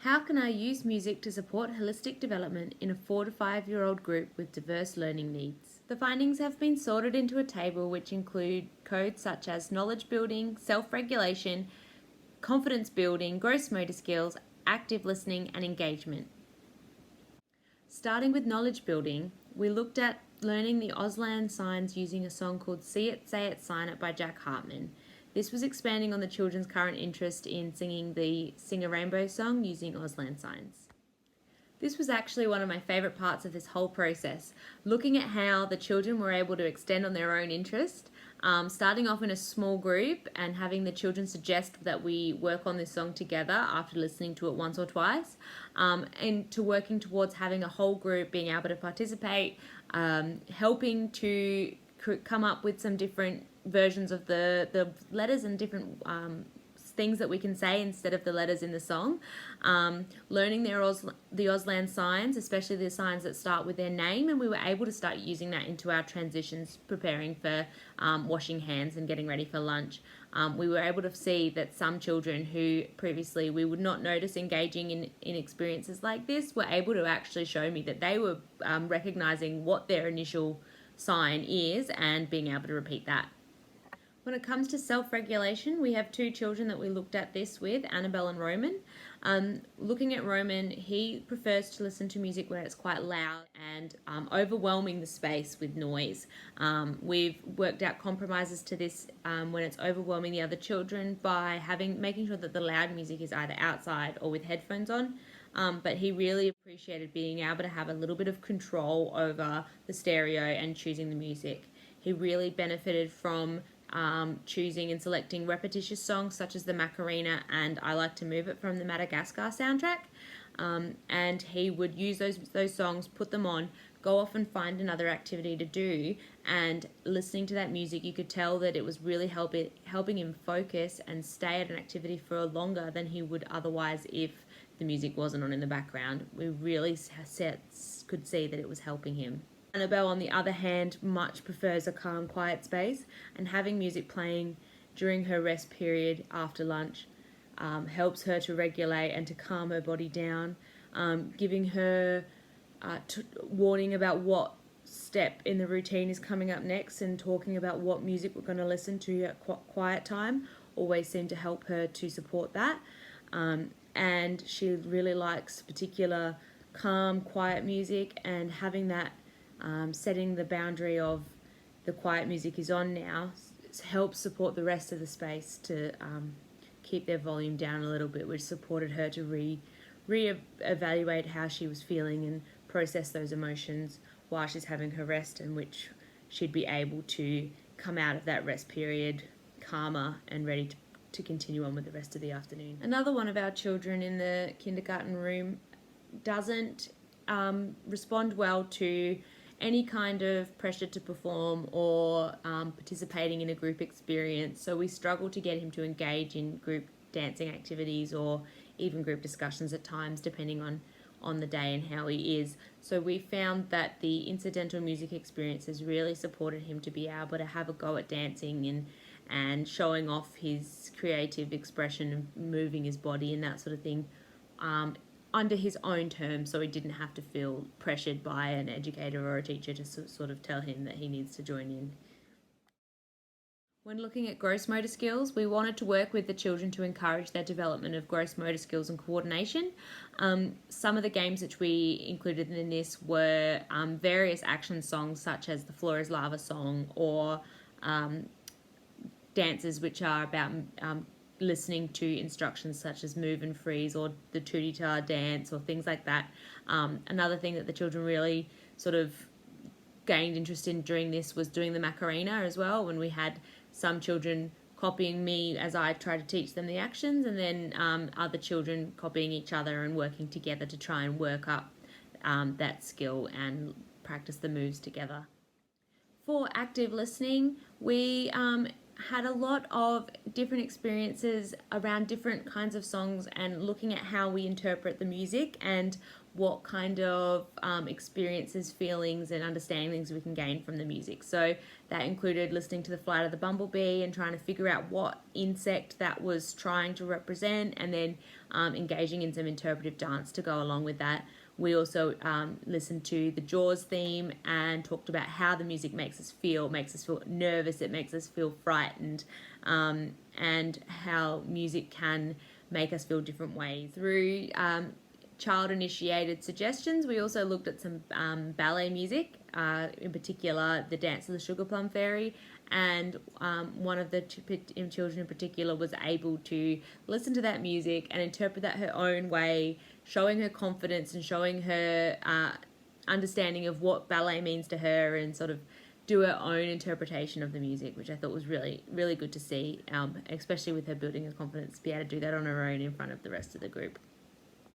How can I use music to support holistic development in a 4 to 5-year-old group with diverse learning needs? The findings have been sorted into a table which include codes such as knowledge building, self-regulation, confidence building, gross motor skills, active listening, and engagement. Starting with knowledge building, we looked at learning the Auslan signs using a song called See It, Say It, Sign It by Jack Hartman. This was expanding on the children's current interest in singing the Sing a Rainbow song using Auslan signs. This was actually one of my favourite parts of this whole process, looking at how the children were able to extend on their own interest, starting off in a small group and having the children suggest that we work on this song together after listening to it once or twice, and to working towards having a whole group being able to participate, helping to come up with some different versions of the letters and different things that we can say instead of the letters in the song, learning the Auslan signs, especially the signs that start with their name, and we were able to start using that into our transitions, preparing for washing hands and getting ready for lunch. We were able to see that some children who previously we would not notice engaging in experiences like this were able to actually show me that they were recognizing what their initial sign is and being able to repeat that. When it comes to self-regulation, we have two children that we looked at this with, Annabelle and Roman. Looking at Roman, he prefers to listen to music where it's quite loud and overwhelming the space with noise. We've worked out compromises to this when it's overwhelming the other children by making sure that the loud music is either outside or with headphones on. But he really appreciated being able to have a little bit of control over the stereo and choosing the music. He really benefited from choosing and selecting repetitious songs such as the Macarena and I Like to Move It from the Madagascar soundtrack. And he would use those songs, put them on, go off and find another activity to do, and listening to that music you could tell that it was really helping him focus and stay at an activity for longer than he would otherwise if the music wasn't on in the background. We really could see that it was helping him. Annabelle, on the other hand, much prefers a calm, quiet space, and having music playing during her rest period after lunch helps her to regulate and to calm her body down, giving her warning about what step in the routine is coming up next and talking about what music we're going to listen to at quiet time always seem to help her to support that. And she really likes particular calm, quiet music, and having that setting the boundary of the quiet music is on now helps support the rest of the space to keep their volume down a little bit, which supported her to re-evaluate how she was feeling and process those emotions while she's having her rest, and which she'd be able to come out of that rest period calmer and ready to continue on with the rest of the afternoon. Another one of our children in the kindergarten room doesn't respond well to any kind of pressure to perform or participating in a group experience. So we struggle to get him to engage in group dancing activities or even group discussions at times, depending on the day and how he is. So we found that the incidental music experiences really supported him to be able to have a go at dancing and showing off his creative expression and moving his body and that sort of thing under his own terms, so he didn't have to feel pressured by an educator or a teacher to sort of tell him that he needs to join in. When looking at gross motor skills, we wanted to work with the children to encourage their development of gross motor skills and coordination. Some of the games which we included in this were various action songs such as the Floor is Lava song, or dances which are about listening to instructions such as move and freeze or the Tootie-tar dance or things like that. Another thing that the children really sort of gained interest in during this was doing the Macarena as well, when we had some children copying me as I tried to teach them the actions, and then other children copying each other and working together to try and work up that skill and practice the moves together. For active listening, we had a lot of different experiences around different kinds of songs and looking at how we interpret the music and what kind of experiences, feelings and understandings we can gain from the music. So that included listening to the flight of the bumblebee and trying to figure out what insect that was trying to represent, and then engaging in some interpretive dance to go along with that. We also listened to the Jaws theme and talked about how the music makes us feel nervous, it makes us feel frightened, and how music can make us feel different ways. Through child-initiated suggestions, we also looked at some ballet music, in particular the Dance of the Sugar Plum Fairy, and one of the children in particular was able to listen to that music and interpret that her own way, showing her confidence and showing her understanding of what ballet means to her, and sort of do her own interpretation of the music, which I thought was really, really good to see, especially with her building her confidence, to be able to do that on her own in front of the rest of the group.